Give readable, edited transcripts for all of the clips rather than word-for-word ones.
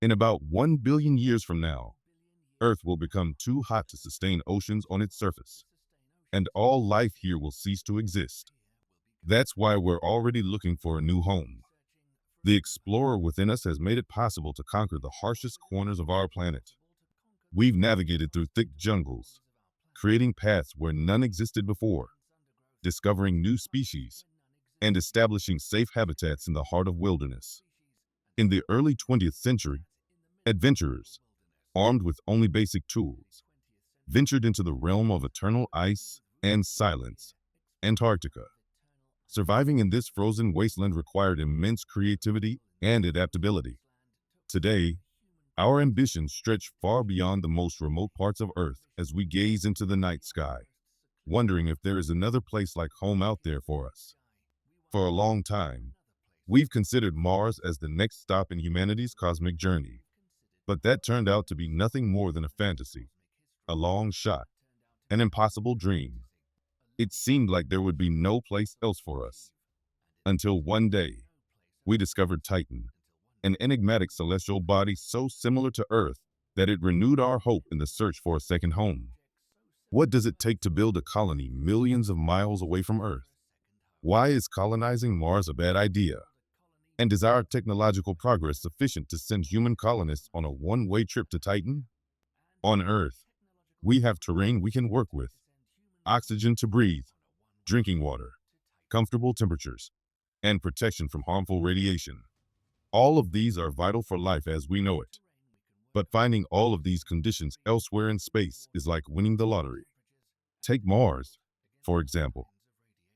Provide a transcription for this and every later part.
In about 1 billion years from now, Earth will become too hot to sustain oceans on its surface, and all life here will cease to exist. That's why we're already looking for a new home. The explorer within us has made it possible to conquer the harshest corners of our planet. We've navigated through thick jungles, creating paths where none existed before, discovering new species, and establishing safe habitats in the heart of wilderness. In the early 20th century, adventurers, armed with only basic tools, ventured into the realm of eternal ice and silence, Antarctica. Surviving in this frozen wasteland required immense creativity and adaptability. Today, our ambitions stretch far beyond the most remote parts of Earth as we gaze into the night sky, wondering if there is another place like home out there for us. For a long time, we've considered Mars as the next stop in humanity's cosmic journey, but that turned out to be nothing more than a fantasy, a long shot, an impossible dream. It seemed like there would be no place else for us, until one day, we discovered Titan, an enigmatic celestial body so similar to Earth that it renewed our hope in the search for a second home. What does it take to build a colony millions of miles away from Earth? Why is colonizing Mars a bad idea? And is our technological progress sufficient to send human colonists on a one-way trip to Titan? On Earth, we have terrain we can work with, oxygen to breathe, drinking water, comfortable temperatures, and protection from harmful radiation. All of these are vital for life as we know it. But finding all of these conditions elsewhere in space is like winning the lottery. Take Mars, for example.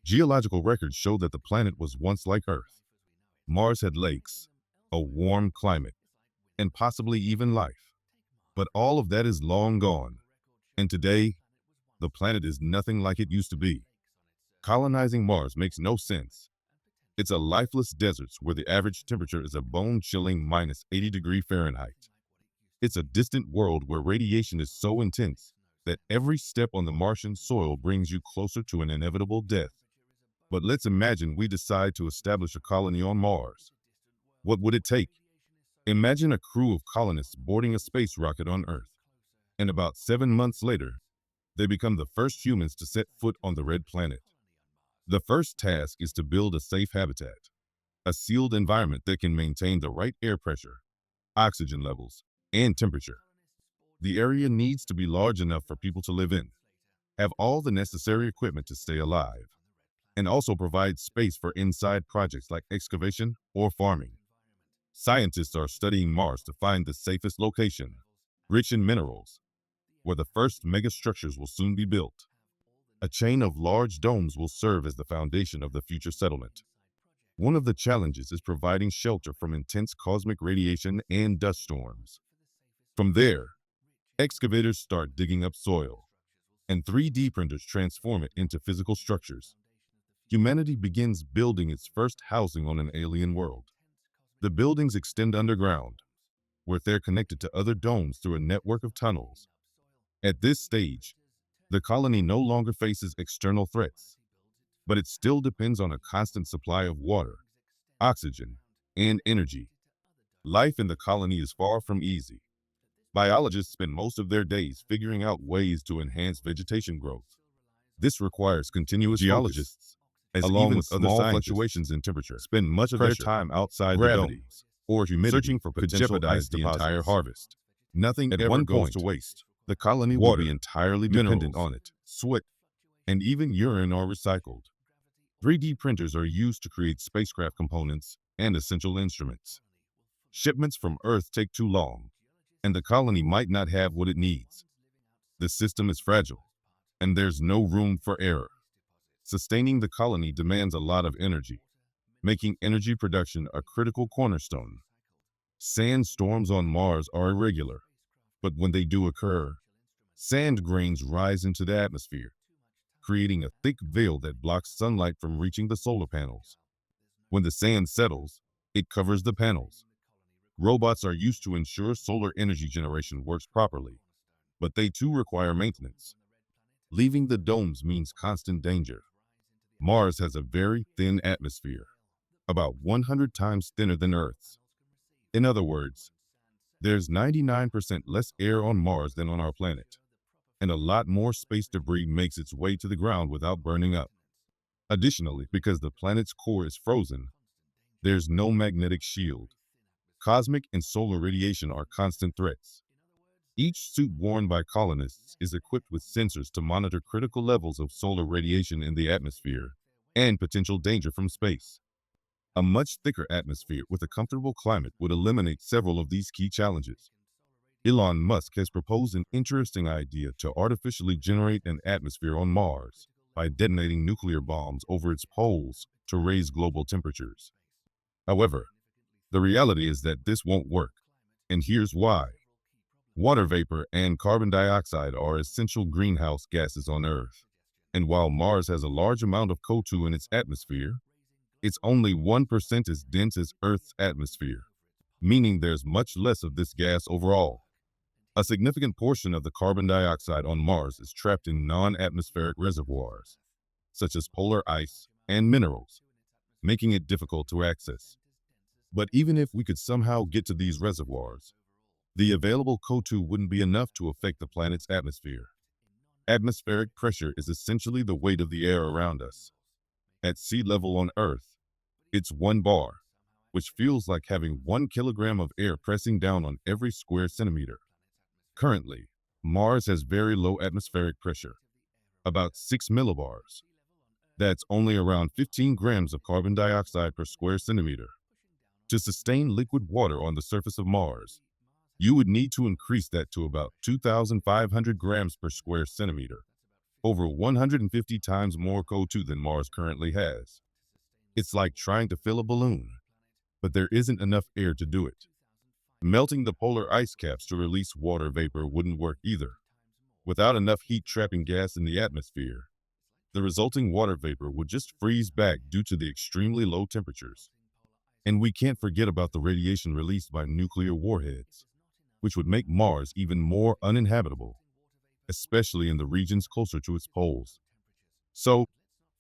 Geological records show that the planet was once like Earth. Mars had lakes, a warm climate, and possibly even life. But all of that is long gone. And today, the planet is nothing like it used to be. Colonizing Mars makes no sense. It's a lifeless desert where the average temperature is a bone-chilling minus 80 degrees Fahrenheit. It's a distant world where radiation is so intense that every step on the Martian soil brings you closer to an inevitable death. But let's imagine we decide to establish a colony on Mars. What would it take? Imagine a crew of colonists boarding a space rocket on Earth, and about 7 months later, they become the first humans to set foot on the red planet. The first task is to build a safe habitat, a sealed environment that can maintain the right air pressure, oxygen levels, and temperature. The area needs to be large enough for people to live in, have all the necessary equipment to stay alive, and also provide space for inside projects like excavation or farming. Scientists are studying Mars to find the safest location, rich in minerals, where the first megastructures will soon be built. A chain of large domes will serve as the foundation of the future settlement. One of the challenges is providing shelter from intense cosmic radiation and dust storms. From there, excavators start digging up soil, and 3D printers transform it into physical structures. Humanity begins building its first housing on an alien world. The buildings extend underground, where they're connected to other domes through a network of tunnels. At this stage, the colony no longer faces external threats, but it still depends on a constant supply of water, oxygen, and energy. Life in the colony is far from easy. Biologists spend most of their days figuring out ways to enhance vegetation growth. This requires continuous geologists, along with small fluctuations in temperature, spend much of their time outside the domes or humidity, searching for could jeopardize the entire harvest. Nothing ever goes to waste. The colony will be entirely dependent on it. Sweat and even urine are recycled. 3D printers are used to create spacecraft components and essential instruments. Shipments from Earth take too long, and the colony might not have what it needs. The system is fragile, and there's no room for error. Sustaining the colony demands a lot of energy, making energy production a critical cornerstone. Sandstorms on Mars are irregular, but when they do occur, sand grains rise into the atmosphere, creating a thick veil that blocks sunlight from reaching the solar panels. When the sand settles, it covers the panels. Robots are used to ensure solar energy generation works properly, but they too require maintenance. Leaving the domes means constant danger. Mars has a very thin atmosphere, about 100 times thinner than Earth's. In other words, There's 99% less air on Mars than on our planet, and a lot more space debris makes its way to the ground without burning up. Additionally, because the planet's core is frozen, there's no magnetic shield. Cosmic and solar radiation are constant threats. Each suit worn by colonists is equipped with sensors to monitor critical levels of solar radiation in the atmosphere and potential danger from space. A much thicker atmosphere with a comfortable climate would eliminate several of these key challenges. Elon Musk has proposed an interesting idea to artificially generate an atmosphere on Mars by detonating nuclear bombs over its poles to raise global temperatures. However, the reality is that this won't work, and here's why. Water vapor and carbon dioxide are essential greenhouse gases on Earth, and while Mars has a large amount of CO2 in its atmosphere, it's only 1% as dense as Earth's atmosphere, meaning there's much less of this gas overall. A significant portion of the carbon dioxide on Mars is trapped in non-atmospheric reservoirs, such as polar ice and minerals, making it difficult to access. But even if we could somehow get to these reservoirs, the available CO2 wouldn't be enough to affect the planet's atmosphere. Atmospheric pressure is essentially the weight of the air around us. At sea level on Earth, it's 1 bar, which feels like having 1 kilogram of air pressing down on every square centimeter. Currently, Mars has very low atmospheric pressure, about 6 millibars. That's only around 15 grams of carbon dioxide per square centimeter. To sustain liquid water on the surface of Mars, you would need to increase that to about 2,500 grams per square centimeter, over 150 times more CO2 than Mars currently has. It's like trying to fill a balloon, but there isn't enough air to do it. Melting the polar ice caps to release water vapor wouldn't work either. Without enough heat-trapping gas in the atmosphere, the resulting water vapor would just freeze back due to the extremely low temperatures. And we can't forget about the radiation released by nuclear warheads, which would make Mars even more uninhabitable, especially in the regions closer to its poles. So,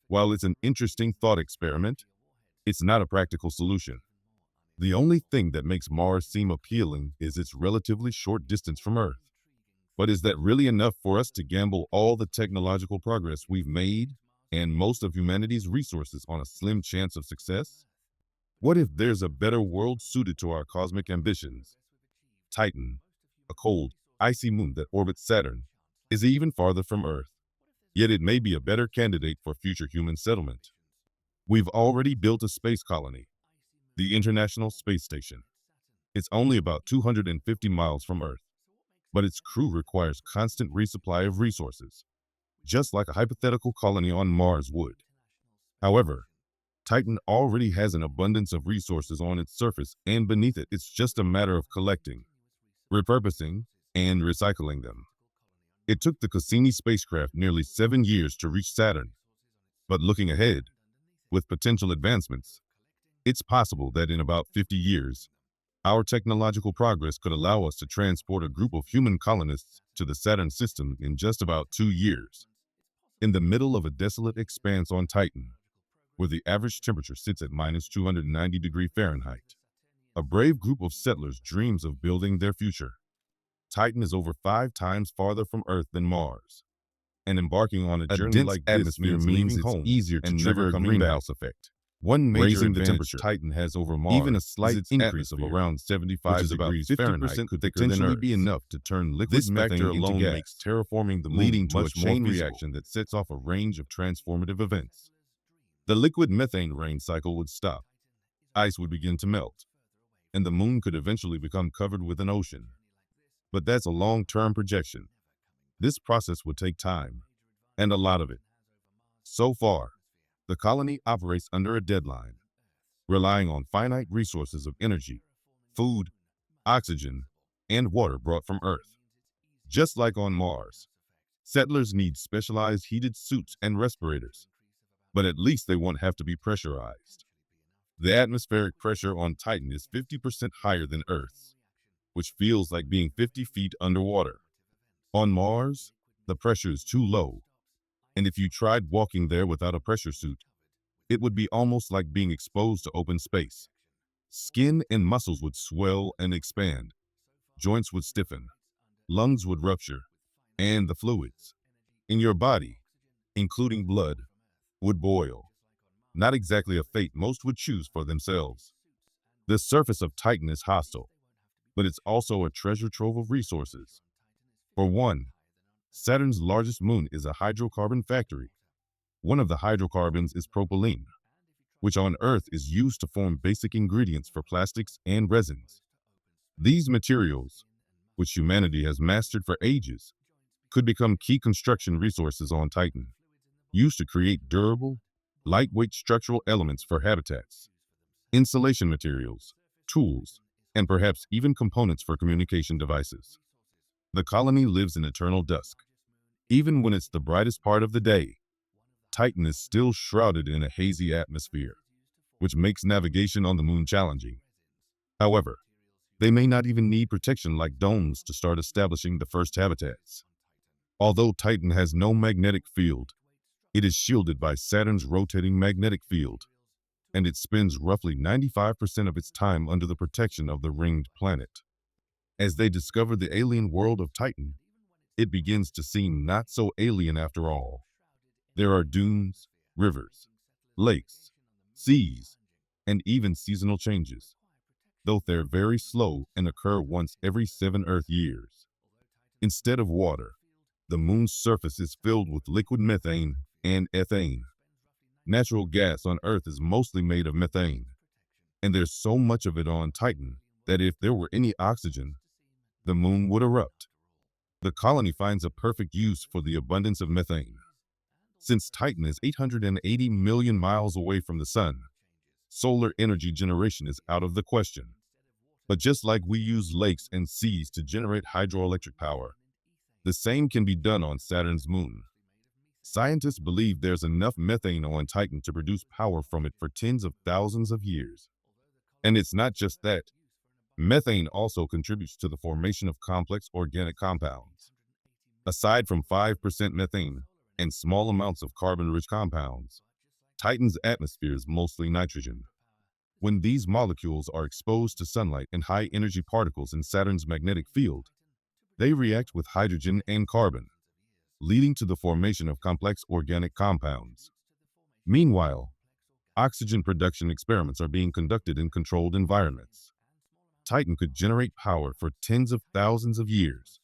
while it's an interesting thought experiment, it's not a practical solution. The only thing that makes Mars seem appealing is its relatively short distance from Earth. But is that really enough for us to gamble all the technological progress we've made and most of humanity's resources on a slim chance of success? What if there's a better world suited to our cosmic ambitions? Titan, a cold, icy moon that orbits Saturn, is even farther from Earth, yet it may be a better candidate for future human settlement. We've already built a space colony, the International Space Station. It's only about 250 miles from Earth, but its crew requires constant resupply of resources, just like a hypothetical colony on Mars would. However, Titan already has an abundance of resources on its surface, and beneath it, it's just a matter of collecting, repurposing, and recycling them. It took the Cassini spacecraft nearly 7 years to reach Saturn, but looking ahead, with potential advancements, it's possible that in about 50 years, our technological progress could allow us to transport a group of human colonists to the Saturn system in just about 2 years. In the middle of a desolate expanse on Titan, where the average temperature sits at minus 290 degrees Fahrenheit, a brave group of settlers dreams of building their future. Titan is over 5 times farther from Earth than Mars, and embarking on a journey like this means leaving home easier to trigger a greenhouse effect. One major advantage Titan has over Mars, even a slight increase of around 75 degrees Fahrenheit could potentially be enough to turn liquid methane into gas, makes terraforming the moon leading to a chain reaction that sets off a range of transformative events. The liquid methane rain cycle would stop, ice would begin to melt, and the moon could eventually become covered with an ocean. But that's a long-term projection. This process would take time, and a lot of it. So far, the colony operates under a deadline, relying on finite resources of energy, food, oxygen, and water brought from Earth. Just like on Mars, settlers need specialized heated suits and respirators, but at least they won't have to be pressurized. The atmospheric pressure on Titan is 50% higher than Earth's, which feels like being 50 feet underwater. On Mars, the pressure is too low, and if you tried walking there without a pressure suit, it would be almost like being exposed to open space. Skin and muscles would swell and expand, joints would stiffen, lungs would rupture, and the fluids in your body, including blood, would boil. Not exactly a fate most would choose for themselves. The surface of Titan is hostile, but it's also a treasure trove of resources. For one, Saturn's largest moon is a hydrocarbon factory. One of the hydrocarbons is propylene, which on Earth is used to form basic ingredients for plastics and resins. These materials, which humanity has mastered for ages, could become key construction resources on Titan, used to create durable, lightweight structural elements for habitats, insulation materials, tools, and perhaps even components for communication devices. The colony lives in eternal dusk. Even when it's the brightest part of the day, Titan is still shrouded in a hazy atmosphere, which makes navigation on the moon challenging. However, they may not even need protection like domes to start establishing the first habitats. Although Titan has no magnetic field, it is shielded by Saturn's rotating magnetic field, and it spends roughly 95% of its time under the protection of the ringed planet. As they discover the alien world of Titan, it begins to seem not so alien after all. There are dunes, rivers, lakes, seas, and even seasonal changes, though they're very slow and occur once every 7 Earth years. Instead of water, the moon's surface is filled with liquid methane and ethane. Natural gas on Earth is mostly made of methane, and there's so much of it on Titan that if there were any oxygen, the moon would erupt. The colony finds a perfect use for the abundance of methane. Since Titan is 880 million miles away from the sun, solar energy generation is out of the question. But just like we use lakes and seas to generate hydroelectric power, the same can be done on Saturn's moon. Scientists believe there's enough methane on Titan to produce power from it for tens of thousands of years. And it's not just that. Methane also contributes to the formation of complex organic compounds. Aside from 5% methane and small amounts of carbon-rich compounds, Titan's atmosphere is mostly nitrogen. When these molecules are exposed to sunlight and high-energy particles in Saturn's magnetic field, they react with hydrogen and carbon, leading to the formation of complex organic compounds. Meanwhile, oxygen production experiments are being conducted in controlled environments. Titan could generate power for tens of thousands of years.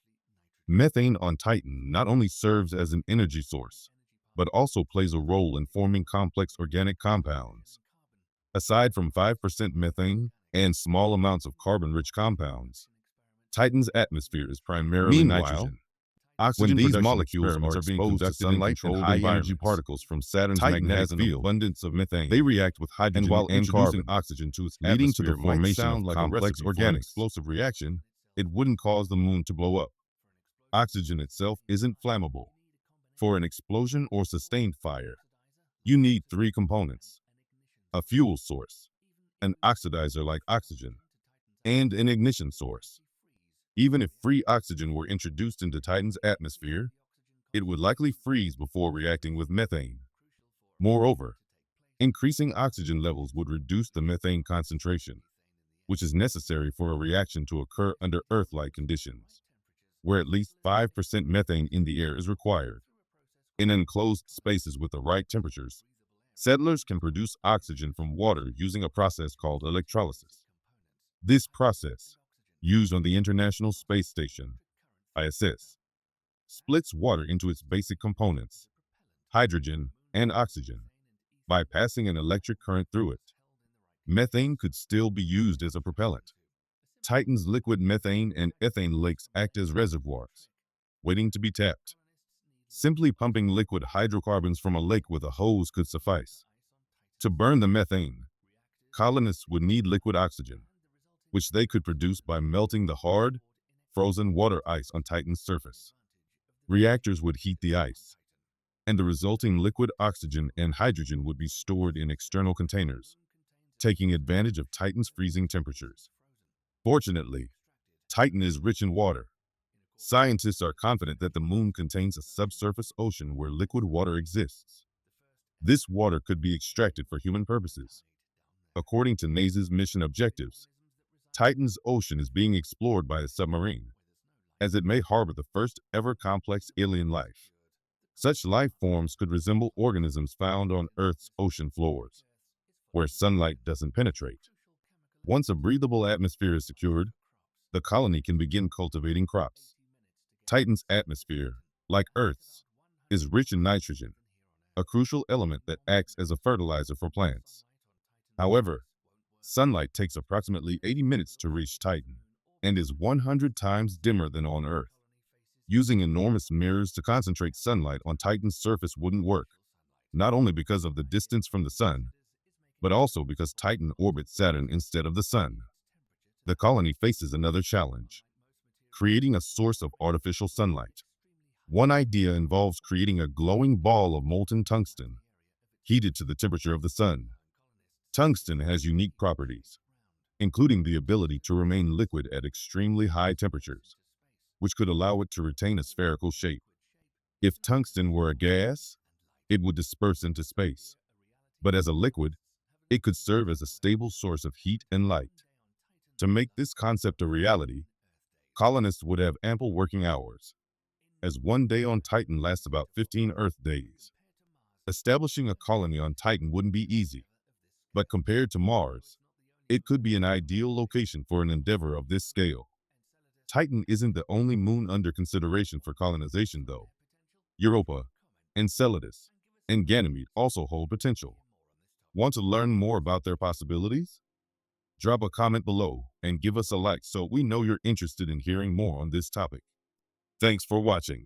Methane on Titan not only serves as an energy source, but also plays a role in forming complex organic compounds. Aside from 5% methane and small amounts of carbon-rich compounds, Titan's atmosphere is primarily nitrogen. When these molecules are exposed to sunlight and high-energy particles from Saturn's magnetic field, abundance of methane. They react with hydrogen and carbon, oxygen to its leading to the formation of complex organic explosive reaction. It wouldn't cause the moon to blow up. Oxygen itself isn't flammable. For an explosion or sustained fire, you need 3 components: a fuel source, an oxidizer like oxygen, and an ignition source. Even if free oxygen were introduced into Titan's atmosphere, it would likely freeze before reacting with methane. Moreover, increasing oxygen levels would reduce the methane concentration, which is necessary for a reaction to occur under Earth-like conditions, where at least 5% methane in the air is required. In enclosed spaces with the right temperatures, settlers can produce oxygen from water using a process called electrolysis. This process, used on the International Space Station, ISS, splits water into its basic components, hydrogen and oxygen, by passing an electric current through it. Methane could still be used as a propellant. Titan's liquid methane and ethane lakes act as reservoirs, waiting to be tapped. Simply pumping liquid hydrocarbons from a lake with a hose could suffice. To burn the methane, colonists would need liquid oxygen, which they could produce by melting the hard, frozen water ice on Titan's surface. Reactors would heat the ice, and the resulting liquid oxygen and hydrogen would be stored in external containers, taking advantage of Titan's freezing temperatures. Fortunately, Titan is rich in water. Scientists are confident that the moon contains a subsurface ocean where liquid water exists. This water could be extracted for human purposes. According to NASA's mission objectives, Titan's ocean is being explored by a submarine, as it may harbor the first ever complex alien life. Such life forms could resemble organisms found on Earth's ocean floors, where sunlight doesn't penetrate. Once a breathable atmosphere is secured, the colony can begin cultivating crops. Titan's atmosphere, like Earth's, is rich in nitrogen, a crucial element that acts as a fertilizer for plants. However, sunlight takes approximately 80 minutes to reach Titan and is 100 times dimmer than on Earth. Using enormous mirrors to concentrate sunlight on Titan's surface wouldn't work, not only because of the distance from the sun, but also because Titan orbits Saturn instead of the sun. The colony faces another challenge: creating a source of artificial sunlight. One idea involves creating a glowing ball of molten tungsten, heated to the temperature of the sun. Tungsten has unique properties, including the ability to remain liquid at extremely high temperatures, which could allow it to retain a spherical shape. If tungsten were a gas, it would disperse into space, but as a liquid, it could serve as a stable source of heat and light. To make this concept a reality, colonists would have ample working hours, as one day on Titan lasts about 15 Earth days. Establishing a colony on Titan wouldn't be easy, but compared to Mars, it could be an ideal location for an endeavor of this scale. Titan isn't the only moon under consideration for colonization, though. Europa, Enceladus, and Ganymede also hold potential. Want to learn more about their possibilities? Drop a comment below and give us a like so we know you're interested in hearing more on this topic. Thanks for watching.